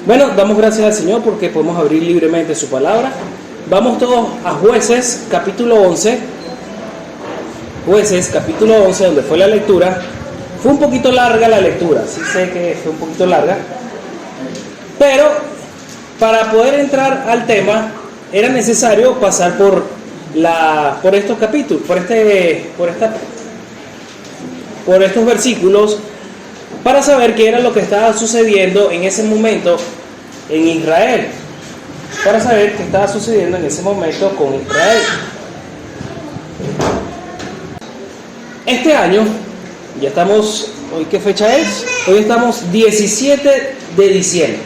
Bueno, damos gracias al Señor porque podemos abrir libremente su palabra. Vamos todos a Jueces, capítulo 11. Jueces, capítulo 11, donde fue la lectura. Fue un poquito larga la lectura, sí sé que fue un poquito larga. Pero para poder entrar al tema, era necesario pasar por estos capítulos, por estos versículos, para saber qué era lo que estaba sucediendo en ese momento en Israel. Para saber qué estaba sucediendo en ese momento con Israel. Este año, ya estamos, ¿hoy qué fecha es? Hoy estamos 17 de diciembre.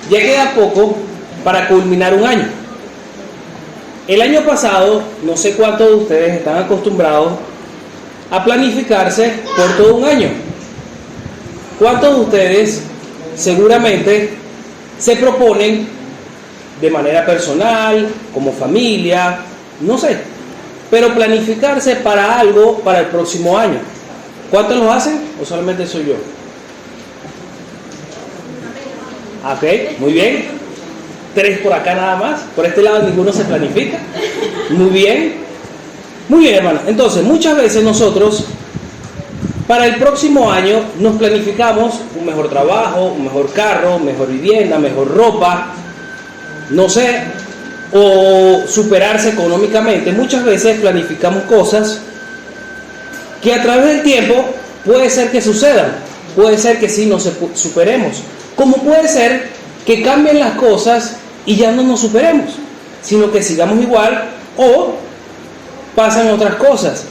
Ya queda poco para culminar un año. El año pasado, no sé cuántos de ustedes están acostumbrados a planificarse por todo un año. ¿Cuántos de ustedes seguramente se proponen de manera personal, como familia, no sé, pero planificarse para algo para el próximo año? ¿Cuántos lo hacen o solamente soy yo? Ok, muy bien. 3 por acá nada más. Por este lado ninguno se planifica. Muy bien. Muy bien, hermano. Entonces, muchas veces nosotros para el próximo año nos planificamos un mejor trabajo, un mejor carro, mejor vivienda, mejor ropa, no sé, o superarse económicamente. Muchas veces planificamos cosas que a través del tiempo puede ser que sucedan, puede ser que sí nos superemos, como puede ser que cambien las cosas y ya no nos superemos, sino que sigamos igual o pasan otras cosas.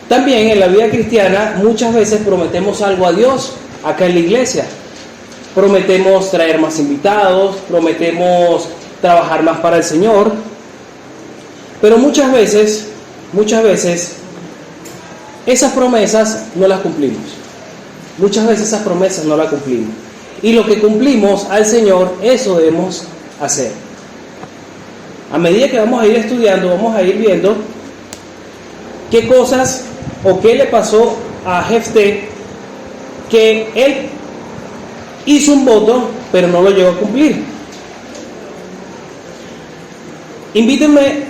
También en la vida cristiana muchas veces prometemos algo a Dios acá en la iglesia. Prometemos traer más invitados, prometemos trabajar más para el Señor, pero muchas veces esas promesas no las cumplimos. Muchas veces esas promesas no las cumplimos. Y lo que cumplimos al Señor, eso debemos hacer. A medida que vamos a ir estudiando, vamos a ir viendo qué cosas o qué le pasó a Jefté, que él hizo un voto, pero no lo llegó a cumplir. Invítenme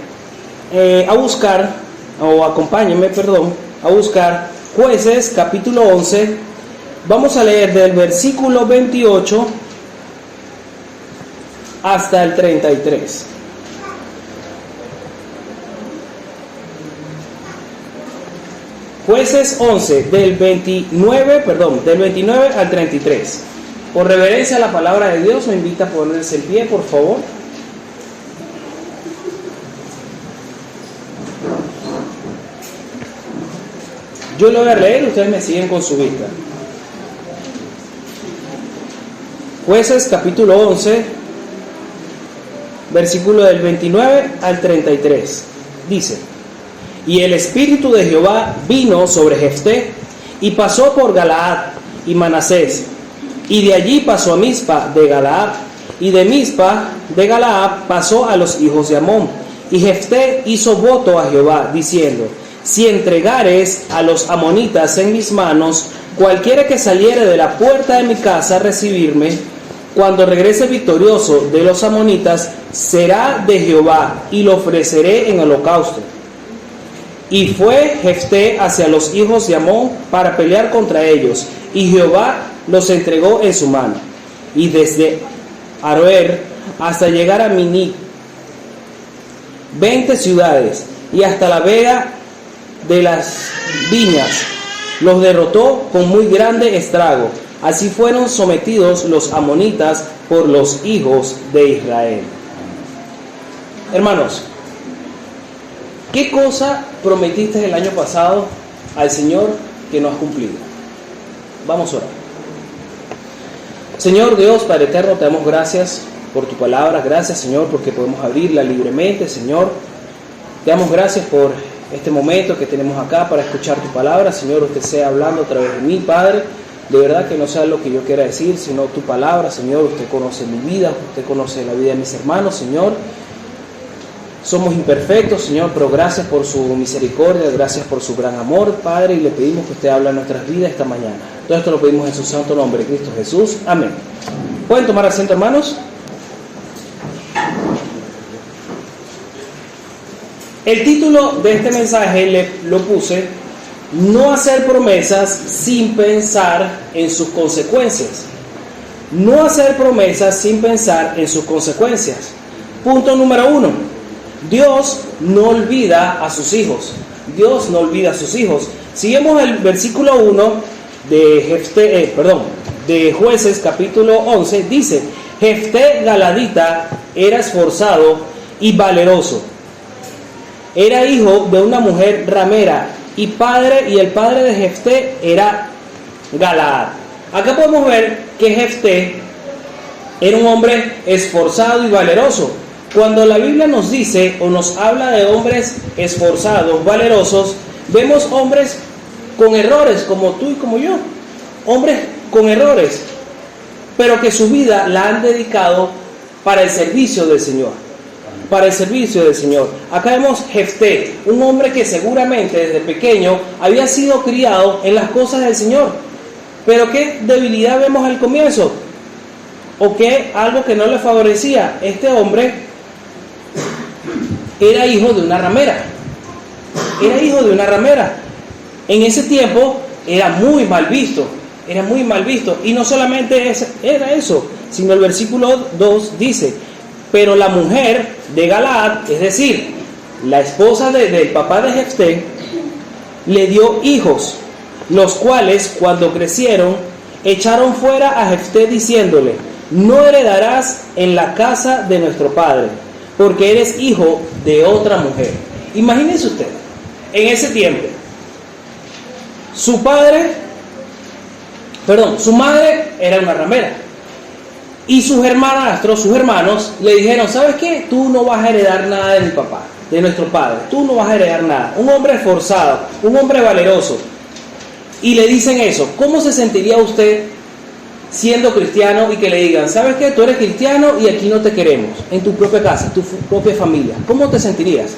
a buscar, o acompáñenme, a buscar Jueces, capítulo 11. Vamos a leer del versículo 28 hasta el 33. Jueces 11, del 29 al 33. Por reverencia a la palabra de Dios, me invita a ponerse en pie, por favor. Yo lo voy a leer, ustedes me siguen con su vista. Jueces capítulo 11, versículo del 29 al 33. Dice: Y el Espíritu de Jehová vino sobre Jefté, y pasó por Galaad y Manasés, y de allí pasó a Mizpa de Galaad, y de Mizpa de Galaad pasó a los hijos de Amón. Y Jefté hizo voto a Jehová, diciendo: Si entregares a los amonitas en mis manos, cualquiera que saliere de la puerta de mi casa a recibirme, cuando regrese victorioso de los amonitas, será de Jehová, y lo ofreceré en holocausto. Y fue Jefté hacia los hijos de Amón para pelear contra ellos, y Jehová los entregó en su mano. Y desde Aroer hasta llegar a Miní, 20 ciudades, y hasta la vega de las viñas, los derrotó con muy grande estrago. Así fueron sometidos los amonitas por los hijos de Israel. Hermanos, ¿qué cosa prometiste el año pasado al Señor que no has cumplido? Vamos a orar. Señor Dios, Padre eterno, te damos gracias por tu palabra. Gracias, Señor, porque podemos abrirla libremente, Señor. Te damos gracias por este momento que tenemos acá para escuchar tu palabra. Señor, usted sea hablando a través de mí, Padre. De verdad que no sea lo que yo quiera decir, sino tu palabra, Señor. Usted conoce mi vida, usted conoce la vida de mis hermanos, Señor. Somos imperfectos, Señor, pero gracias por su misericordia, gracias por su gran amor, Padre, y le pedimos que usted hable en nuestras vidas esta mañana. Todo esto lo pedimos en su santo nombre, Cristo Jesús. Amén. ¿Pueden tomar asiento, hermanos? El título de este mensaje lo puse: no hacer promesas sin pensar en sus consecuencias. No hacer promesas sin pensar en sus consecuencias. Punto número 1. Dios no olvida a sus hijos. Dios no olvida a sus hijos. Si vemos el versículo 1 de Jueces capítulo 11, dice: Jefté Galadita era esforzado y valeroso. Era hijo de una mujer ramera y el padre de Jefté era Galaad. Acá podemos ver que Jefté era un hombre esforzado y valeroso. Cuando la Biblia nos dice o nos habla de hombres esforzados, valerosos, vemos hombres con errores como tú y como yo. Hombres con errores, pero que su vida la han dedicado para el servicio del Señor. Para el servicio del Señor. Acá vemos Jefté, un hombre que seguramente desde pequeño había sido criado en las cosas del Señor. Pero qué debilidad vemos al comienzo, o qué algo que no le favorecía. Este hombre era hijo de una ramera. Era hijo de una ramera. En ese tiempo era muy mal visto. Era muy mal visto. Y no solamente era eso, sino el versículo 2 dice: pero la mujer de Galaad, es decir, la esposa del papá de Jefté, le dio hijos, los cuales cuando crecieron echaron fuera a Jefté diciéndole: no heredarás en la casa de nuestro padre, porque eres hijo de otra mujer. Imagínense usted, en ese tiempo, su madre era una ramera. Y sus hermanos, le dijeron: ¿sabes qué? Tú no vas a heredar nada de mi papá, de nuestro padre. Tú no vas a heredar nada. Un hombre esforzado, un hombre valeroso. Y le dicen eso. ¿Cómo se sentiría usted siendo cristiano y que le digan: ¿sabes qué? Tú eres cristiano y aquí no te queremos, en tu propia casa, en tu propia familia? ¿Cómo te sentirías?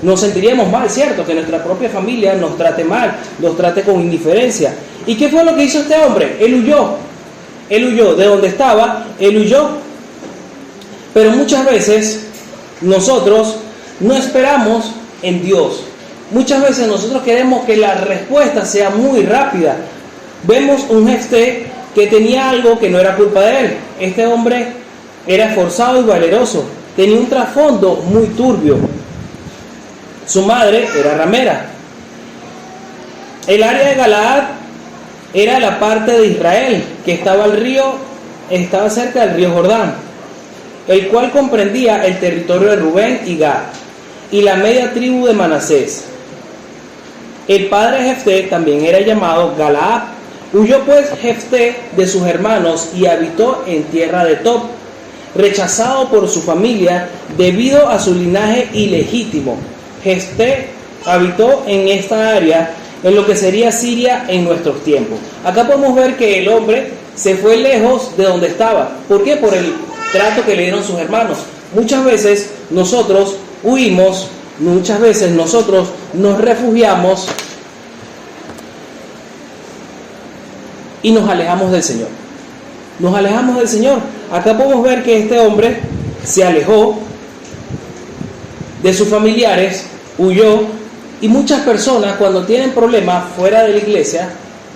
Nos sentiríamos mal, ¿cierto? Que nuestra propia familia nos trate mal, nos trate con indiferencia. ¿Y qué fue lo que hizo este hombre? Él huyó. Él huyó de donde estaba, él huyó. Pero muchas veces nosotros no esperamos en Dios. Muchas veces nosotros queremos que la respuesta sea muy rápida. Vemos un Jefté que tenía algo que no era culpa de él. Este hombre era esforzado y valeroso. Tenía un trasfondo muy turbio. Su madre era ramera. El área de Galaad era la parte de Israel que estaba cerca del río Jordán, el cual comprendía el territorio de Rubén y Gad y la media tribu de Manasés. El padre de Jefté también era llamado Galaad. Huyó pues Jefté de sus hermanos y habitó en tierra de Tob, rechazado por su familia debido a su linaje ilegítimo. Jefté habitó en esta área, en lo que sería Siria en nuestros tiempos. Acá podemos ver que el hombre se fue lejos de donde estaba. ¿Por qué? Por el trato que le dieron sus hermanos. Muchas veces nosotros huimos, muchas veces nosotros nos refugiamos y nos alejamos del Señor. Nos alejamos del Señor. Acá podemos ver que este hombre se alejó de sus familiares, huyó. Y muchas personas, cuando tienen problemas fuera de la iglesia,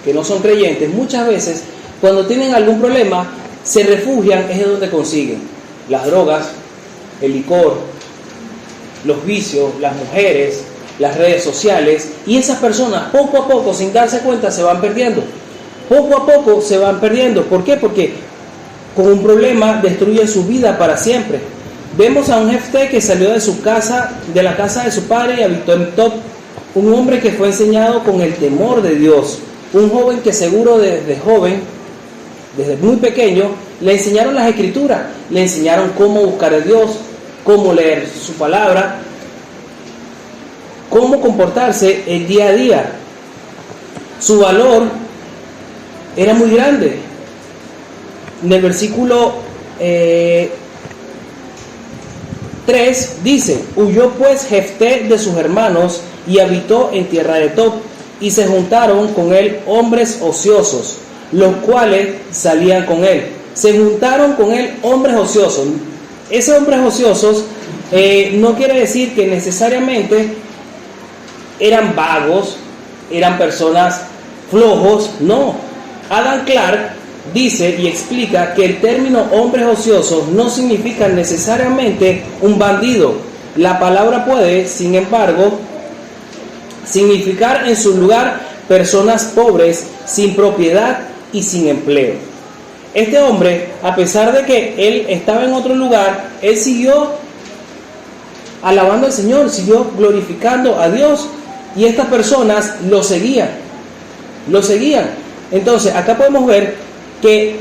que no son creyentes, muchas veces cuando tienen algún problema se refugian, es de donde consiguen las drogas, el licor, los vicios, las mujeres, las redes sociales. Y esas personas poco a poco, sin darse cuenta, se van perdiendo. Poco a poco se van perdiendo. ¿Por qué? Porque con un problema destruyen su vida para siempre. Vemos a un Jefté que salió de su casa, de la casa de su padre, y habitó en Tob. Un hombre que fue enseñado con el temor de Dios. Un joven que seguro desde joven, desde muy pequeño, le enseñaron las escrituras. Le enseñaron cómo buscar a Dios, cómo leer su palabra, cómo comportarse el día a día. Su valor era muy grande. En el versículo 3 dice: huyó pues Jefté de sus hermanos y habitó en tierra de Tob, y se juntaron con él hombres ociosos, los cuales salían con él. Se juntaron con él hombres ociosos. Esos hombres ociosos no quiere decir que necesariamente eran vagos, eran personas flojos, no. Adam Clark dice y explica que el término hombres ociosos no significa necesariamente un bandido. La palabra puede, sin embargo, significar en su lugar personas pobres, sin propiedad y sin empleo. Este hombre, a pesar de que él estaba en otro lugar, él siguió alabando al Señor, siguió glorificando a Dios, y estas personas lo seguían. Entonces, acá podemos ver que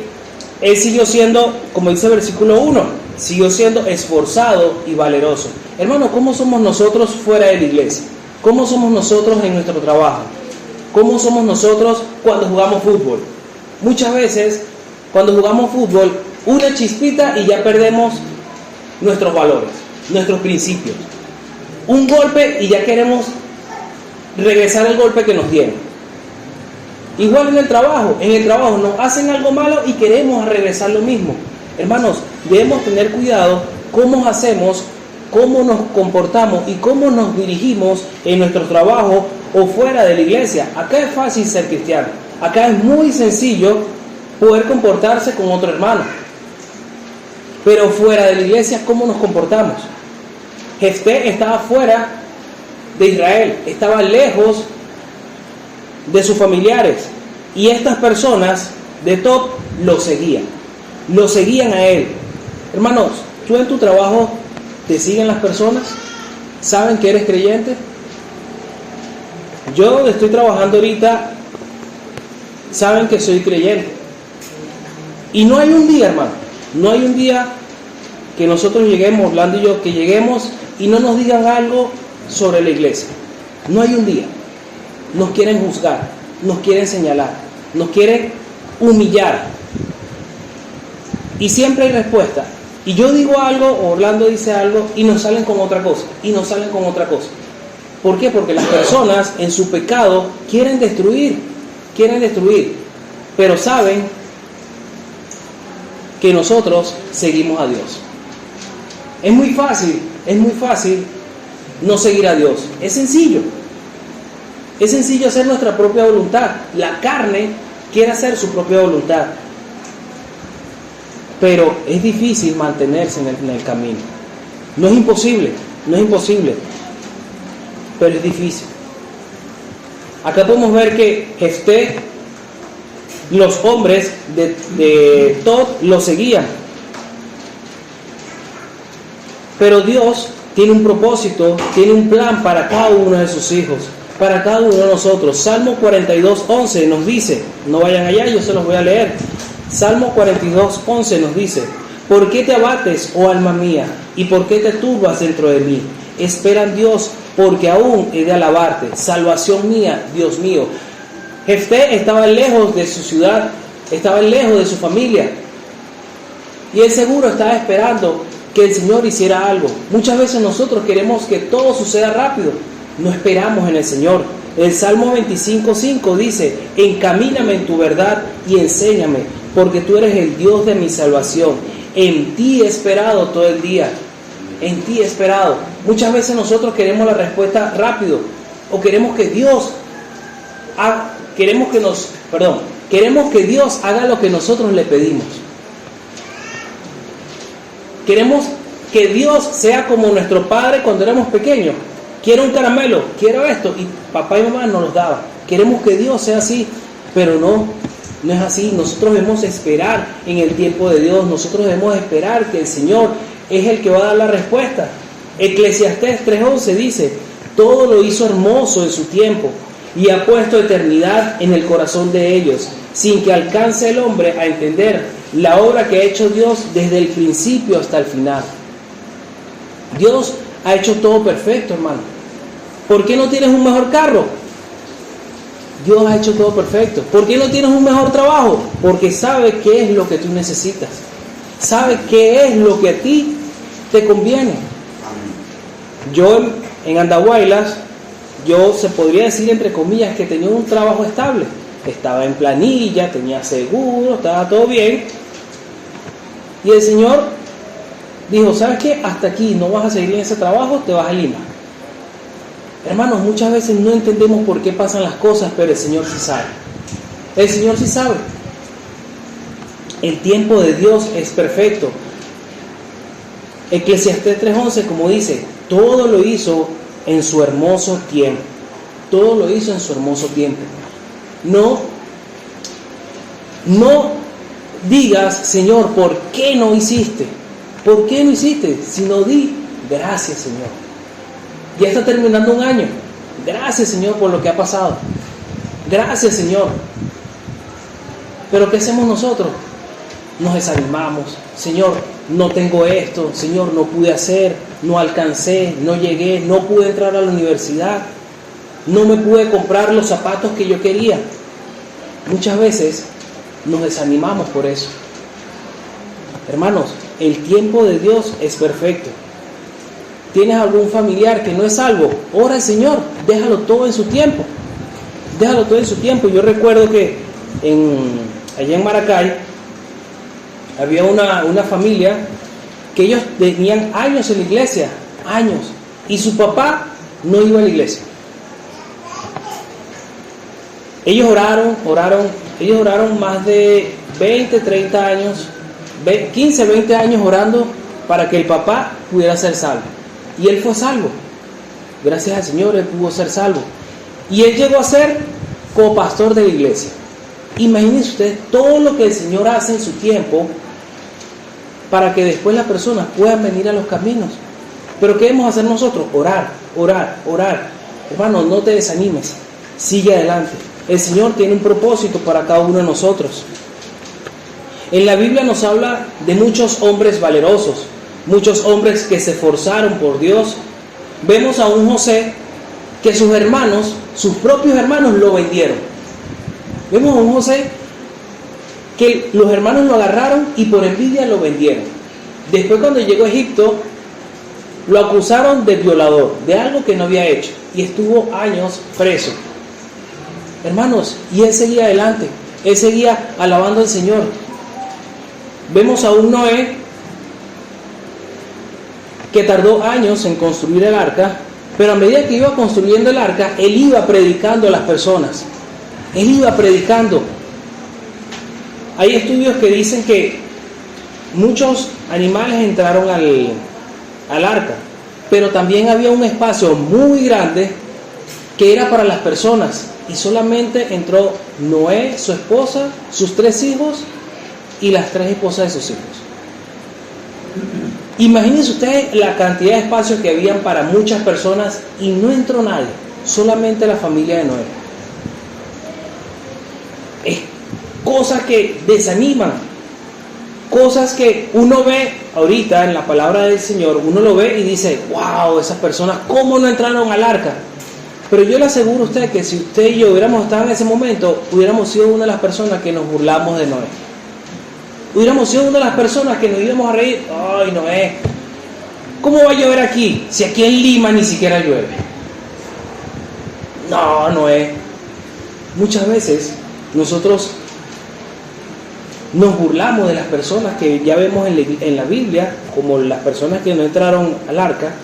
él siguió siendo, como dice el versículo 1, siguió siendo esforzado y valeroso. Hermano, ¿cómo somos nosotros fuera de la iglesia? ¿Cómo somos nosotros en nuestro trabajo? ¿Cómo somos nosotros cuando jugamos fútbol? Muchas veces, cuando jugamos fútbol, una chispita y ya perdemos nuestros valores, nuestros principios. Un golpe y ya queremos regresar al golpe que nos dieron. Igual en el trabajo nos hacen algo malo y queremos regresar lo mismo. Hermanos, debemos tener cuidado cómo hacemos, cómo nos comportamos y cómo nos dirigimos en nuestro trabajo o fuera de la iglesia. Acá es fácil ser cristiano, acá es muy sencillo poder comportarse con otro hermano, pero fuera de la iglesia, ¿cómo nos comportamos? Jefté estaba fuera de Israel, estaba lejos de sus familiares, y estas personas de Tob lo seguían a él. Hermanos, ¿tú en tu trabajo te siguen las personas? ¿Saben que eres creyente? Yo estoy trabajando ahorita, saben que soy creyente, y no hay un día, hermano, no hay un día que nosotros lleguemos, Orlando y yo, que lleguemos y no nos digan algo sobre la iglesia. No hay un día. Nos quieren juzgar, nos quieren señalar, nos quieren humillar, y siempre hay respuesta. Y yo digo algo, Orlando dice algo, y nos salen con otra cosa, ¿Por qué? Porque las personas en su pecado quieren destruir, pero saben que nosotros seguimos a Dios. Es muy fácil no seguir a Dios. Es sencillo hacer nuestra propia voluntad. La carne quiere hacer su propia voluntad, pero es difícil mantenerse en el camino. No es imposible, pero es difícil. Acá podemos ver que Jefté, los hombres de Tob lo seguían, pero Dios tiene un propósito, tiene un plan para cada uno de sus hijos, para cada uno de nosotros. Salmo 42:11 nos dice, no vayan allá, yo se los voy a leer. Salmo 42:11 nos dice: ¿por qué te abates, oh alma mía? ¿Y por qué te turbas dentro de mí? Espera en Dios, porque aún he de alabarte, salvación mía, Dios mío. Jefté estaba lejos de su ciudad, estaba lejos de su familia, y él seguro estaba esperando que el Señor hiciera algo. Muchas veces nosotros queremos que todo suceda rápido, no esperamos en el Señor. El Salmo 25:5 dice: encamíname en tu verdad y enséñame, porque tú eres el Dios de mi salvación. En ti he esperado todo el día, en ti he esperado. Muchas veces nosotros queremos la respuesta rápido, o queremos que Dios queremos que Dios haga lo que nosotros le pedimos. Queremos que Dios sea como nuestro padre cuando éramos pequeños. Quiero un caramelo, quiero esto, y papá y mamá nos los daban. Queremos que Dios sea así, pero no es así. Nosotros debemos esperar en el tiempo de Dios. Nosotros debemos esperar que el Señor es el que va a dar la respuesta. Eclesiastés 3:11 dice: todo lo hizo hermoso en su tiempo, y ha puesto eternidad en el corazón de ellos, sin que alcance el hombre a entender la obra que ha hecho Dios desde el principio hasta el final. Dios ha hecho todo perfecto, hermano. ¿Por qué no tienes un mejor carro? Dios ha hecho todo perfecto. ¿Por qué no tienes un mejor trabajo? Porque sabe qué es lo que tú necesitas. Sabe qué es lo que a ti te conviene. Yo en Andahuaylas, se podría decir entre comillas que tenía un trabajo estable. Estaba en planilla, tenía seguro, estaba todo bien. Y el Señor dijo, ¿sabes qué? Hasta aquí, no vas a seguir en ese trabajo, te vas a Lima. Hermanos, muchas veces no entendemos por qué pasan las cosas, pero el Señor sí sabe. El Señor sí sabe. El tiempo de Dios es perfecto. Eclesiastés 3:11, como dice, todo lo hizo en su hermoso tiempo. Todo lo hizo en su hermoso tiempo. No digas, Señor, ¿por qué no hiciste? ¿Por qué no hiciste? Sino di, gracias, Señor. Ya está terminando un año. Gracias, Señor, por lo que ha pasado. Gracias, Señor. Pero ¿qué hacemos nosotros? Nos desanimamos. Señor, no tengo esto. Señor, no pude hacer, no alcancé, no llegué, no pude entrar a la universidad, no me pude comprar los zapatos que yo quería. Muchas veces nos desanimamos por eso. Hermanos, el tiempo de Dios es perfecto. ¿Tienes algún familiar que no es salvo? Ora al Señor, déjalo todo en su tiempo. Déjalo todo en su tiempo. Yo recuerdo que allá en Maracay había una familia que ellos tenían años en la iglesia, años, y su papá no iba a la iglesia. Ellos oraron más de 20, 30 años, 15, 20 años orando para que el papá pudiera ser salvo. Y él fue salvo. Gracias al Señor, él pudo ser salvo. Y él llegó a ser copastor de la iglesia. Imagínense ustedes todo lo que el Señor hace en su tiempo para que después las personas puedan venir a los caminos. Pero ¿qué debemos hacer nosotros? Orar, orar, orar. Hermano, no te desanimes. Sigue adelante. El Señor tiene un propósito para cada uno de nosotros. En la Biblia nos habla de muchos hombres valerosos, muchos hombres que se esforzaron por Dios. Vemos a un José que sus hermanos, sus propios hermanos lo vendieron. Vemos a un José que los hermanos lo agarraron y por envidia lo vendieron. Después, cuando llegó a Egipto, lo acusaron de violador, de algo que no había hecho, y estuvo años preso. Hermanos, y él seguía adelante, él seguía alabando al Señor. Vemos a un Noé que tardó años en construir el arca, pero a medida que iba construyendo el arca, él iba predicando a las personas. Él iba predicando. Hay estudios que dicen que muchos animales entraron al arca, pero también había un espacio muy grande que era para las personas, y solamente entró Noé, su esposa, sus 3 hijos y las 3 esposas de sus hijos. Imagínense ustedes la cantidad de espacios que habían para muchas personas y no entró nadie, solamente la familia de Noé. Es cosas que desaniman, cosas que uno ve ahorita en la palabra del Señor, uno lo ve y dice, wow, esas personas, ¿cómo no entraron al arca? Pero yo le aseguro a usted que si usted y yo hubiéramos estado en ese momento, hubiéramos sido una de las personas que nos burlamos de Noé. Hubiéramos sido una de las personas que nos íbamos a reír. Ay, Noé, ¿cómo va a llover aquí? Si aquí en Lima ni siquiera llueve. No, Noé. Muchas veces nosotros nos burlamos de las personas que ya vemos en la Biblia, como las personas que no entraron al arca,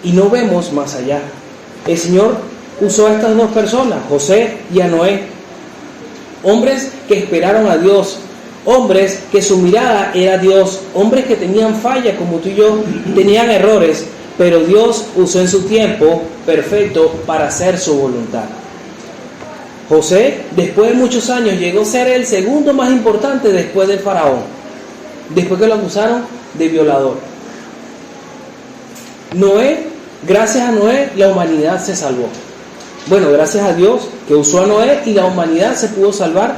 y no vemos más allá. El Señor usó a estas 2 personas, José y a Noé, hombres que esperaron a Dios, hombres que su mirada era Dios, hombres que tenían fallas como tú y yo, tenían errores, pero Dios usó en su tiempo perfecto para hacer su voluntad. José, después de muchos años, llegó a ser el segundo más importante después del faraón, después que lo acusaron de violador. Noé, gracias a Noé, la humanidad se salvó. Bueno, gracias a Dios que usó a Noé y la humanidad se pudo salvar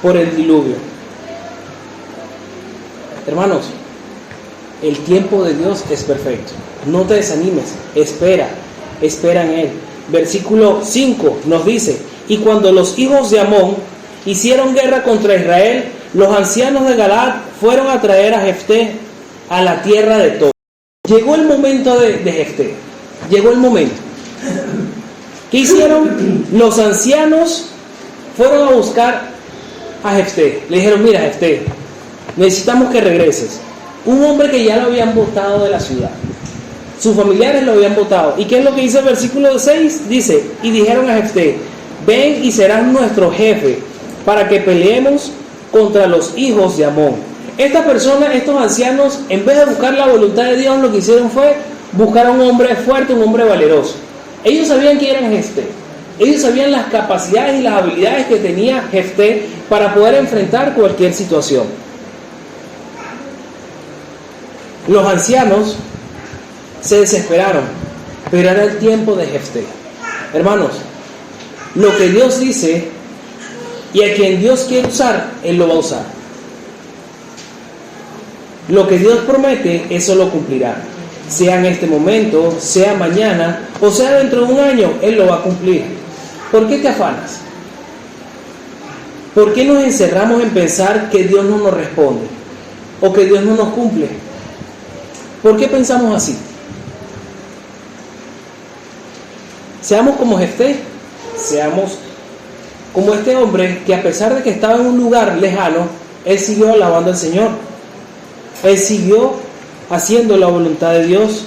por el diluvio. Hermanos, el tiempo de Dios es perfecto. No te desanimes, espera en Él. Versículo 5 nos dice, y cuando los hijos de Amón hicieron guerra contra Israel, los ancianos de Galaad fueron a traer a Jefté a la tierra de Tob. Llegó el momento de Jefté, llegó el momento. ¿Qué hicieron? Los ancianos fueron a buscar a Jefté. Le dijeron, mira Jefté, necesitamos que regreses. Un hombre que ya lo habían botado de la ciudad. Sus familiares lo habían botado. ¿Y qué es lo que dice el versículo 6? Dice, y dijeron a Jefté, ven y serás nuestro jefe para que peleemos contra los hijos de Amón. Esta persona, estos ancianos, en vez de buscar la voluntad de Dios, lo que hicieron fue buscar a un hombre fuerte, un hombre valeroso. Ellos sabían quién era Jefté. Ellos sabían las capacidades y las habilidades que tenía Jefté para poder enfrentar cualquier situación. Los ancianos se desesperaron, pero era el tiempo de Jefté. Hermanos, lo que Dios dice y a quien Dios quiere usar, Él lo va a usar. Lo que Dios promete, eso lo cumplirá. Sea en este momento, sea mañana o sea dentro de un año, Él lo va a cumplir. ¿Por qué te afanas? ¿Por qué nos encerramos en pensar que Dios no nos responde o que Dios no nos cumple? ¿Por qué pensamos así? Seamos como Jefté, seamos como este hombre que a pesar de que estaba en un lugar lejano, él siguió alabando al Señor. Él siguió haciendo la voluntad de Dios,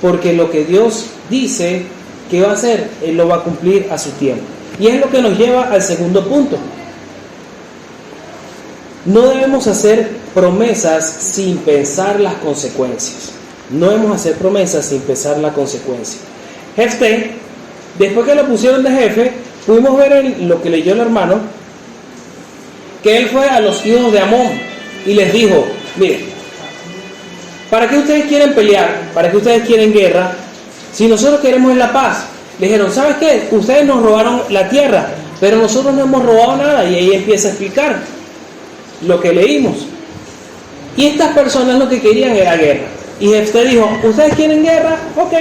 porque lo que Dios dice que va a hacer, Él lo va a cumplir a su tiempo. Y es lo que nos lleva al segundo punto. No debemos hacer promesas sin pensar las consecuencias. No debemos hacer promesas sin pensar la consecuencia. Jefté, después que lo pusieron de jefe, pudimos ver en lo que leyó el hermano, que él fue a los hijos de Amón y les dijo, miren, ¿para qué ustedes quieren pelear? ¿Para qué ustedes quieren guerra? Si nosotros queremos la paz. Le dijeron, ¿sabes qué? Ustedes nos robaron la tierra, pero nosotros no hemos robado nada. Y ahí empieza a explicar lo que leímos. Y estas personas lo que querían era guerra. Y Jefté dijo, ¿ustedes quieren guerra? Ok,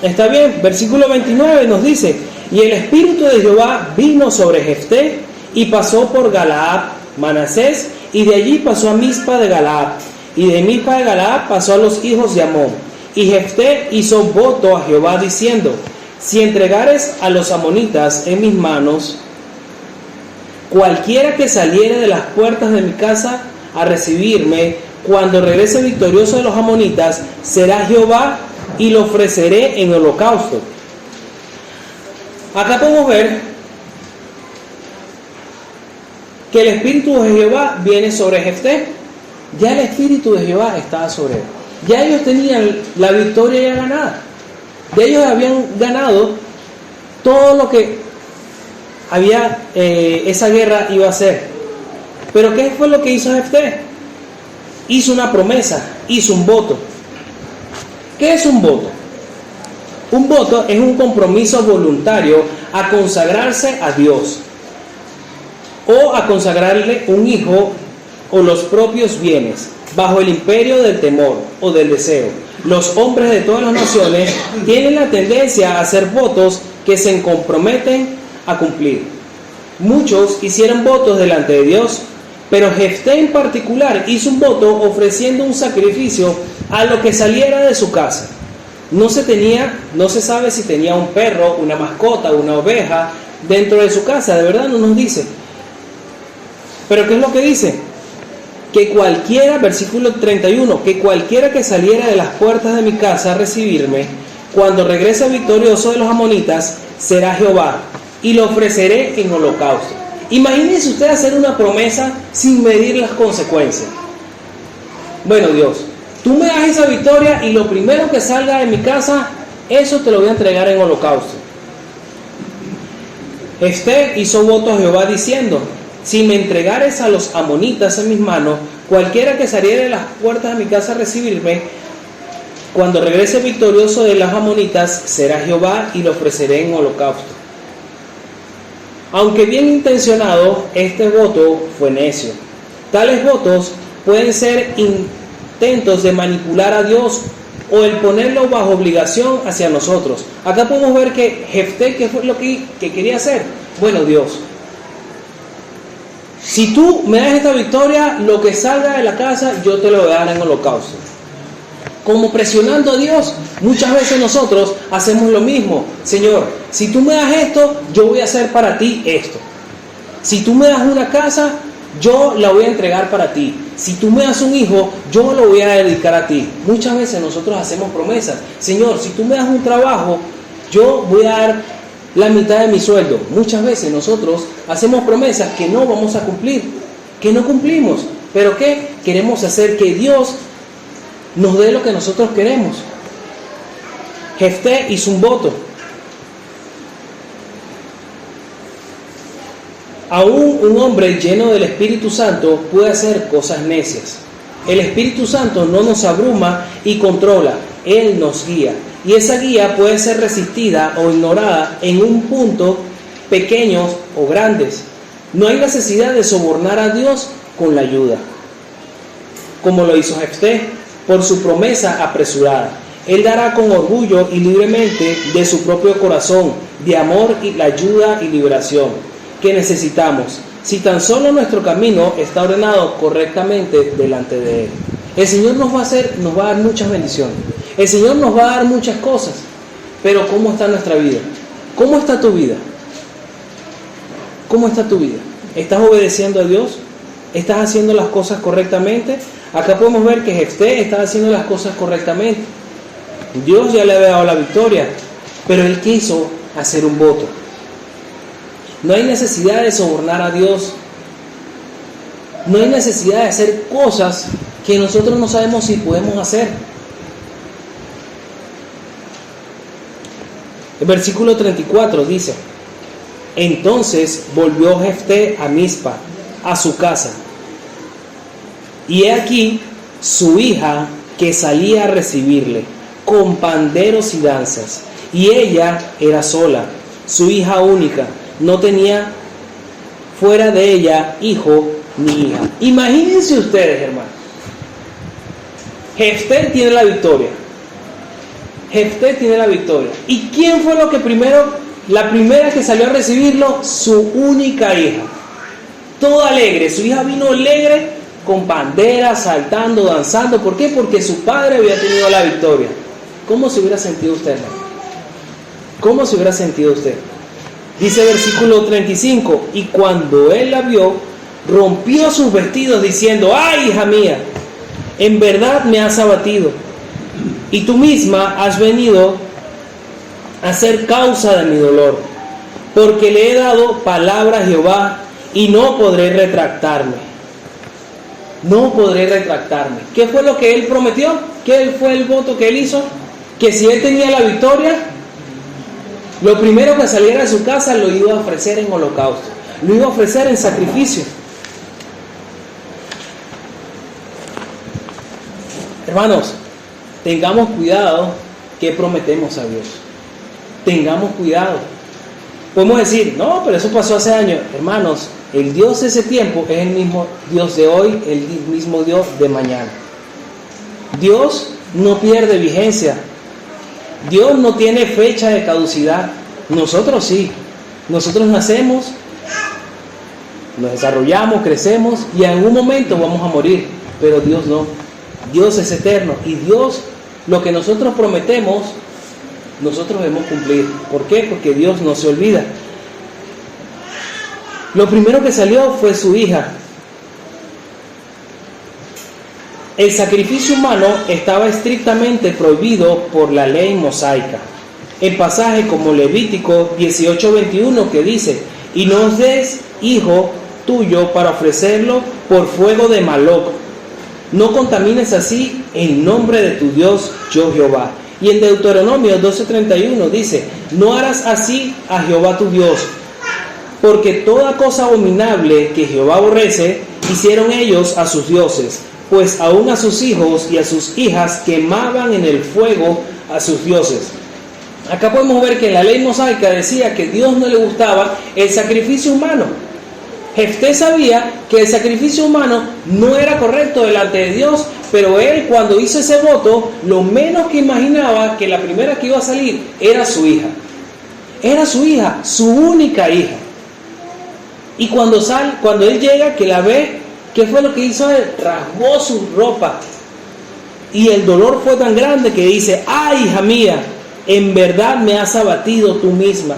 está bien. Versículo 29 nos dice, y el espíritu de Jehová vino sobre Jefté y pasó por Galaad, Manasés, y de allí pasó a Mizpa de Galaad. Y de Mizpa de Galaad pasó a los hijos de Amón. Y Jefté hizo voto a Jehová diciendo, si entregares a los amonitas en mis manos, cualquiera que saliere de las puertas de mi casa a recibirme, cuando regrese victorioso de los amonitas, será Jehová y lo ofreceré en holocausto. Acá podemos ver que el espíritu de Jehová viene sobre Jefté. Ya el espíritu de Jehová estaba sobre él. Ya ellos tenían la victoria ya ganada. Ya ellos habían ganado todo lo que había, esa guerra iba a ser. Pero ¿qué fue lo que hizo Jefté? Hizo una promesa, hizo un voto. ¿Qué es un voto? Un voto es un compromiso voluntario a consagrarse a Dios o a consagrarle un hijo o los propios bienes bajo el imperio del temor o del deseo. Los hombres de todas las naciones tienen la tendencia a hacer votos que se comprometen a cumplir. Muchos hicieron votos delante de Dios, pero Jefté en particular hizo un voto ofreciendo un sacrificio a lo que saliera de su casa. No se sabe si tenía un perro, una mascota, una oveja dentro de su casa, de verdad no nos dice. Pero ¿qué es lo que dice? Que cualquiera, versículo 31, que cualquiera que saliera de las puertas de mi casa a recibirme, cuando regrese victorioso de los amonitas, será Jehová, y lo ofreceré en holocausto. Imagínense usted hacer una promesa sin medir las consecuencias. Bueno, Dios, tú me das esa victoria y lo primero que salga de mi casa, eso te lo voy a entregar en holocausto. Jefté hizo voto a Jehová diciendo, si me entregares a los amonitas en mis manos, cualquiera que saliera de las puertas de mi casa a recibirme, cuando regrese victorioso de los amonitas, será Jehová y lo ofreceré en holocausto. Aunque bien intencionado, este voto fue necio. Tales votos pueden ser intentos de manipular a Dios o el ponerlo bajo obligación hacia nosotros. Acá podemos ver que Jefté, ¿qué fue lo que quería hacer? Bueno, Dios, si tú me das esta victoria, lo que salga de la casa, yo te lo voy a dar en holocausto. Como presionando a Dios, muchas veces nosotros hacemos lo mismo. Señor, si tú me das esto, yo voy a hacer para ti esto. Si tú me das una casa, yo la voy a entregar para ti. Si tú me das un hijo, yo lo voy a dedicar a ti. Muchas veces nosotros hacemos promesas. Señor, si tú me das un trabajo, yo voy a dar la mitad de mi sueldo. Muchas veces nosotros hacemos promesas que no vamos a cumplir, que no cumplimos. ¿Pero qué? Queremos hacer que Dios nos dé lo que nosotros queremos. Jefté hizo un voto. Aún un hombre lleno del Espíritu Santo puede hacer cosas necias. El Espíritu Santo no nos abruma y controla, Él nos guía. Y esa guía puede ser resistida o ignorada en un punto, pequeños o grandes. No hay necesidad de sobornar a Dios con la ayuda, como lo hizo Jefté, por su promesa apresurada. Él dará con orgullo y libremente de su propio corazón, de amor y la ayuda y liberación que necesitamos, si tan solo nuestro camino está ordenado correctamente delante de Él. El Señor nos va a dar muchas bendiciones. El Señor nos va a dar muchas cosas. Pero ¿cómo está nuestra vida? ¿Cómo está tu vida? ¿Cómo está tu vida? ¿Estás obedeciendo a Dios? ¿Estás haciendo las cosas correctamente? Acá podemos ver que Jefté está haciendo las cosas correctamente. Dios ya le había dado la victoria, pero él quiso hacer un voto. No hay necesidad de sobornar a Dios. No hay necesidad de hacer cosas que nosotros no sabemos si podemos hacer. El versículo 34 dice: entonces volvió Jefté a Mizpa, a su casa, y he aquí su hija que salía a recibirle, con panderos y danzas, y ella era sola, su hija única, no tenía fuera de ella hijo ni hija. Imagínense ustedes, hermanos, Jefté tiene la victoria. Jefté tiene la victoria. ¿Y quién fue la primera que salió a recibirlo? Su única hija. Toda alegre. Su hija vino alegre, con banderas, saltando, danzando. ¿Por qué? Porque su padre había tenido la victoria. ¿Cómo se hubiera sentido usted, hermano? ¿Cómo se hubiera sentido usted? Dice versículo 35: y cuando él la vio, rompió sus vestidos diciendo: ¡ay, hija mía! En verdad me has abatido, y tú misma has venido a ser causa de mi dolor, porque le he dado palabra a Jehová y no podré retractarme. No podré retractarme. ¿Qué fue lo que él prometió? ¿Qué fue el voto que él hizo? Que si él tenía la victoria, lo primero que saliera de su casa lo iba a ofrecer en holocausto, lo iba a ofrecer en sacrificio. Hermanos, tengamos cuidado que prometemos a Dios. Tengamos cuidado. Podemos decir: no, pero eso pasó hace años. Hermanos, el Dios de ese tiempo es el mismo Dios de hoy, el mismo Dios de mañana. Dios no pierde vigencia. Dios no tiene fecha de caducidad. Nosotros sí. Nosotros nacemos, nos desarrollamos, crecemos y en algún momento vamos a morir. Pero Dios no. Dios es eterno. Y Dios, lo que nosotros prometemos, nosotros debemos cumplir. ¿Por qué? Porque Dios no se olvida. Lo primero que salió fue su hija. El sacrificio humano estaba estrictamente prohibido por la ley mosaica. El pasaje como Levítico 18:21 que dice: y no os des hijo tuyo para ofrecerlo por fuego de Moloc. No contamines así el nombre de tu Dios, yo Jehová. Y en Deuteronomio 12:31 dice: no harás así a Jehová tu Dios, porque toda cosa abominable que Jehová aborrece, hicieron ellos a sus dioses, pues aún a sus hijos y a sus hijas quemaban en el fuego a sus dioses. Acá podemos ver que en la ley mosaica decía que a Dios no le gustaba el sacrificio humano. Jefté sabía que el sacrificio humano no era correcto delante de Dios, pero él, cuando hizo ese voto, lo menos que imaginaba que la primera que iba a salir era su hija. Era su hija, su única hija. Y cuando él llega, que la ve, ¿qué fue lo que hizo él? Rasgó su ropa. Y el dolor fue tan grande que dice: ¡ay, hija mía! En verdad me has abatido tú misma.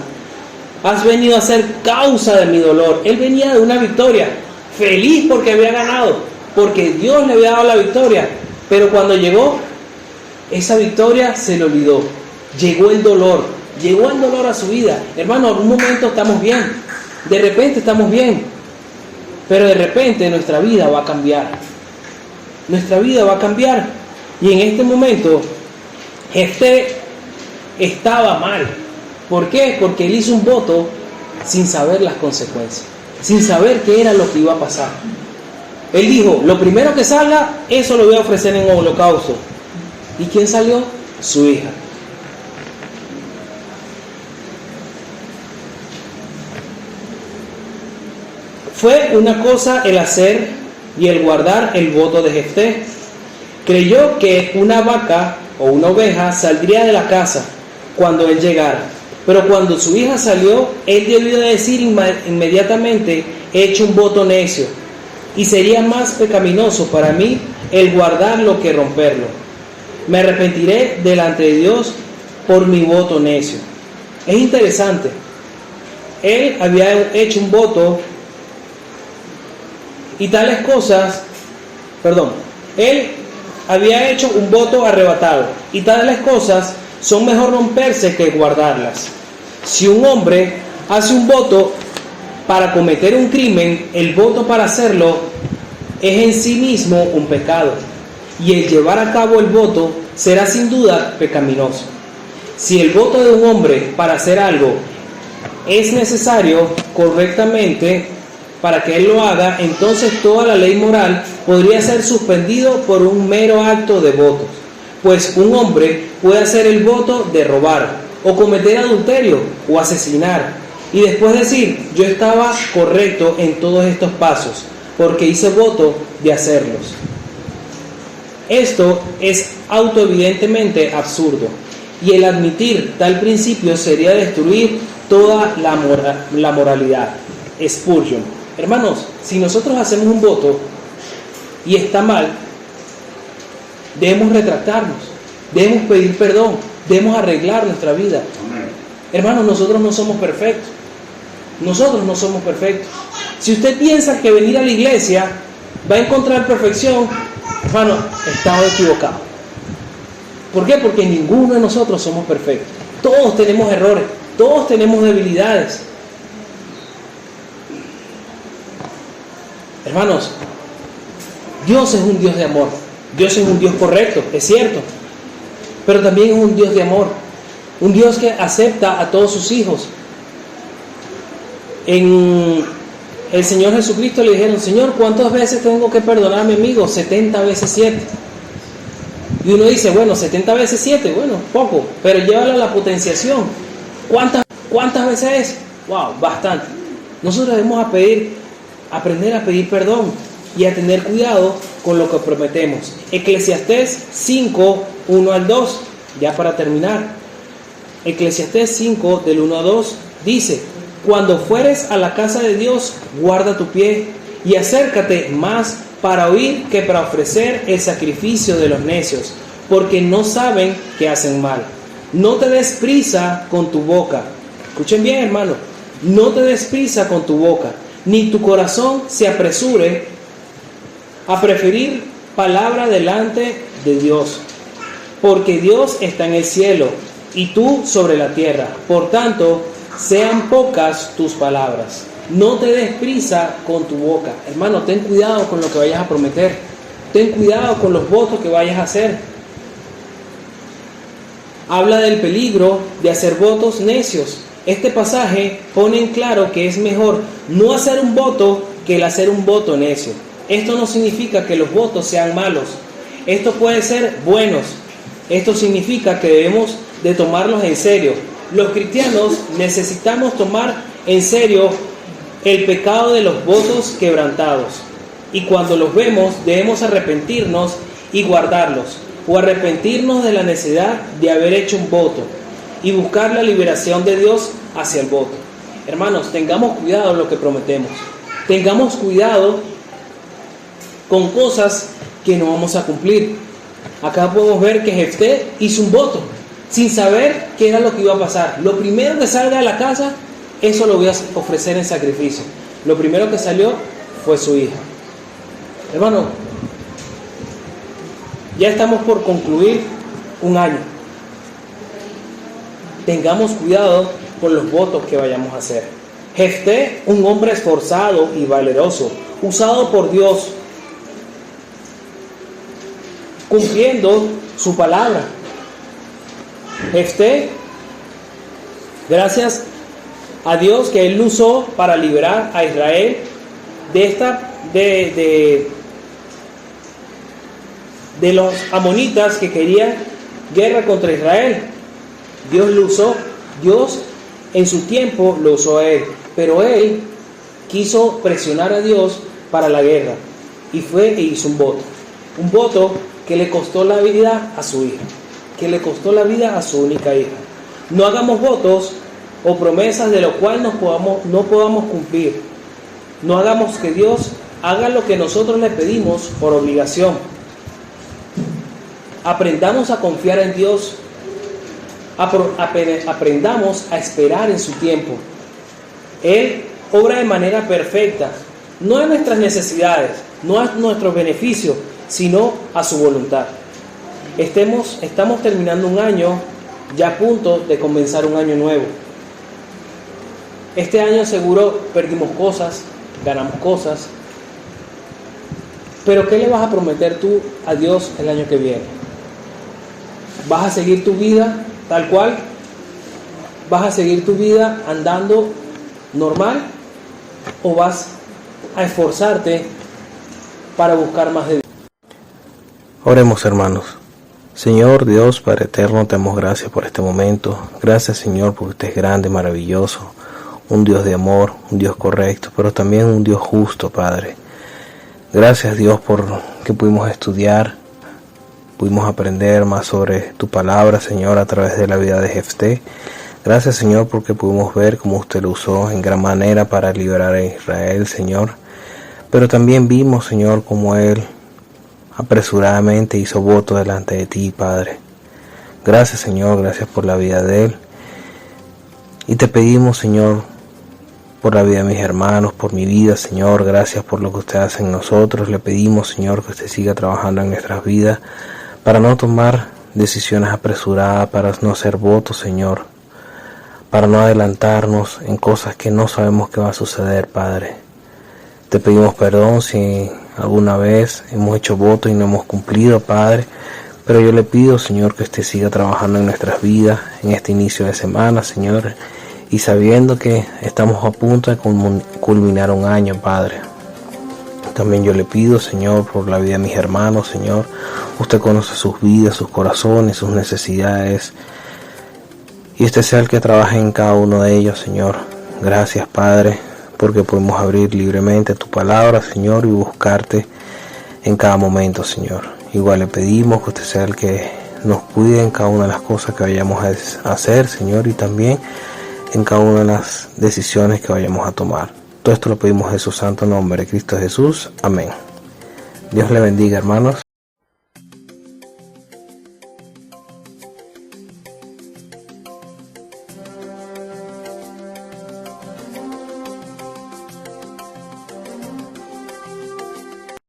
Has venido a ser causa de mi dolor. Él venía de una victoria. feliz porque había ganado, porque Dios le había dado la victoria. Pero cuando llegó, esa victoria se le olvidó. Llegó el dolor a su vida. Hermano, en un momento estamos bien, de repente estamos bien, pero de repente nuestra vida va a cambiar. Nuestra vida va a cambiar. Y en este momento, Jefté estaba mal. ¿Por qué? Porque él hizo un voto sin saber las consecuencias, sin saber qué era lo que iba a pasar. Él dijo, lo primero que salga, eso lo voy a ofrecer en holocausto. ¿Y quién salió? Su hija. Fue una cosa el hacer y el guardar el voto de Jefté. Creyó que una vaca o una oveja saldría de la casa cuando él llegara. Pero cuando su hija salió, él debió de decir inmediatamente, he hecho un voto necio, y sería más pecaminoso para mí el guardarlo que romperlo. Me arrepentiré delante de Dios por mi voto necio. Es interesante. Él había hecho un voto y tales cosas, él había hecho un voto arrebatado, y tales cosas son mejor romperse que guardarlas. Si un hombre hace un voto para cometer un crimen, el voto para hacerlo es en sí mismo un pecado, y el llevar a cabo el voto será sin duda pecaminoso. Si el voto de un hombre para hacer algo es necesario correctamente para que él lo haga, entonces toda la ley moral podría ser suspendido por un mero acto de votos. Pues un hombre puede hacer el voto de robar, o cometer adulterio, o asesinar, y después decir, yo estaba correcto en todos estos pasos, porque hice voto de hacerlos. Esto es autoevidentemente absurdo, y el admitir tal principio sería destruir toda la moralidad. Spurgeon. Hermanos, si nosotros hacemos un voto y está mal, debemos retractarnos, debemos pedir perdón, debemos arreglar nuestra vida. Hermanos, nosotros no somos perfectos. Nosotros no somos perfectos. Si usted piensa que venir a la iglesia va a encontrar perfección, hermano, está equivocado. ¿Por qué? Porque ninguno de nosotros somos perfectos. Todos tenemos errores, todos tenemos debilidades. Hermanos, Dios es un Dios de amor. Dios es un Dios correcto, es cierto, pero también es un Dios de amor, un Dios que acepta a todos sus hijos. En el Señor Jesucristo le dijeron, Señor, ¿cuántas veces tengo que perdonar a mi amigo? 70 veces 7. Y uno dice, bueno, 70 veces 7, bueno, poco, pero llévalo a la potenciación. ¿Cuántas veces es? Wow, bastante. Nosotros debemos aprender a pedir perdón y a tener cuidado con lo que prometemos. Eclesiastés 5, 1 al 2, ya para terminar. Eclesiastés 5, del 1 a 2, dice, cuando fueres a la casa de Dios, guarda tu pie y acércate más para oír que para ofrecer el sacrificio de los necios, porque no saben que hacen mal. No te des prisa con tu boca. Escuchen bien, hermano. No te des prisa con tu boca, ni tu corazón se apresure a preferir palabra delante de Dios, porque Dios está en el cielo y tú sobre la tierra. Por tanto, sean pocas tus palabras. No te des prisa con tu boca. Hermano, ten cuidado con lo que vayas a prometer. Ten cuidado con los votos que vayas a hacer. Habla del peligro de hacer votos necios. Este pasaje pone en claro que es mejor no hacer un voto que el hacer un voto necio. Esto no significa que los votos sean malos. Esto puede ser buenos. Esto significa que debemos de tomarlos en serio. Los cristianos necesitamos tomar en serio el pecado de los votos quebrantados. Y cuando los vemos, debemos arrepentirnos y guardarlos, o arrepentirnos de la necesidad de haber hecho un voto y buscar la liberación de Dios hacia el voto. Hermanos, tengamos cuidado en lo que prometemos. Tengamos cuidado con cosas que no vamos a cumplir. Acá podemos ver que Jefté hizo un voto sin saber qué era lo que iba a pasar. Lo primero que salga de la casa, eso lo voy a ofrecer en sacrificio. Lo primero que salió fue su hija. Hermano, ya estamos por concluir un año. Tengamos cuidado con los votos que vayamos a hacer. Jefté, un hombre esforzado y valeroso, usado por Dios, cumpliendo su palabra. Jefté, gracias a Dios que Él lo usó para liberar a Israel de los amonitas que querían guerra contra Israel. Dios lo usó, Dios en su tiempo lo usó a él, pero él quiso presionar a Dios para la guerra y fue e hizo un voto que le costó la vida a su hija, que le costó la vida a su única hija. No hagamos votos o promesas de lo cual no podamos cumplir. No hagamos que Dios haga lo que nosotros le pedimos por obligación. Aprendamos a confiar en Dios. Aprendamos a esperar en su tiempo. Él obra de manera perfecta, no a nuestras necesidades, no a nuestros beneficios, sino a su voluntad. Estamos terminando un año, ya a punto de comenzar un año nuevo. Este año seguro perdimos cosas, ganamos cosas, pero ¿qué le vas a prometer tú a Dios el año que viene? ¿Vas a seguir tu vida tal cual? ¿Vas a seguir tu vida andando normal? ¿O vas a esforzarte para buscar más de Dios? Oremos, hermanos. Señor Dios, Padre eterno, te damos gracias por este momento. Gracias, Señor, porque usted es grande, maravilloso, un Dios de amor, un Dios correcto, pero también un Dios justo, Padre. Gracias, Dios, por que pudimos estudiar, pudimos aprender más sobre tu palabra, Señor, a través de la vida de Jefté. Gracias, Señor, porque pudimos ver cómo usted lo usó en gran manera para liberar a Israel, Señor. Pero también vimos, Señor, cómo él apresuradamente hizo voto delante de ti, Padre. Gracias, Señor, gracias por la vida de él. Y te pedimos, Señor, por la vida de mis hermanos, por mi vida, Señor. Gracias por lo que usted hace en nosotros. Le pedimos, Señor, que usted siga trabajando en nuestras vidas para no tomar decisiones apresuradas, para no hacer votos, Señor, para no adelantarnos en cosas que no sabemos que va a suceder, Padre. Te pedimos perdón si alguna vez hemos hecho votos y no hemos cumplido, Padre, pero yo le pido, Señor, que usted siga trabajando en nuestras vidas en este inicio de semana, Señor, y sabiendo que estamos a punto de culminar un año, Padre. También yo le pido, Señor, por la vida de mis hermanos, Señor. Usted conoce sus vidas, sus corazones, sus necesidades. Y usted sea el que trabaje en cada uno de ellos, Señor. Gracias, Padre, porque podemos abrir libremente tu palabra, Señor, y buscarte en cada momento, Señor. Igual le pedimos que usted sea el que nos cuide en cada una de las cosas que vayamos a hacer, Señor, y también en cada una de las decisiones que vayamos a tomar. Todo esto lo pedimos en su santo nombre, Cristo Jesús. Amén. Dios le bendiga, hermanos.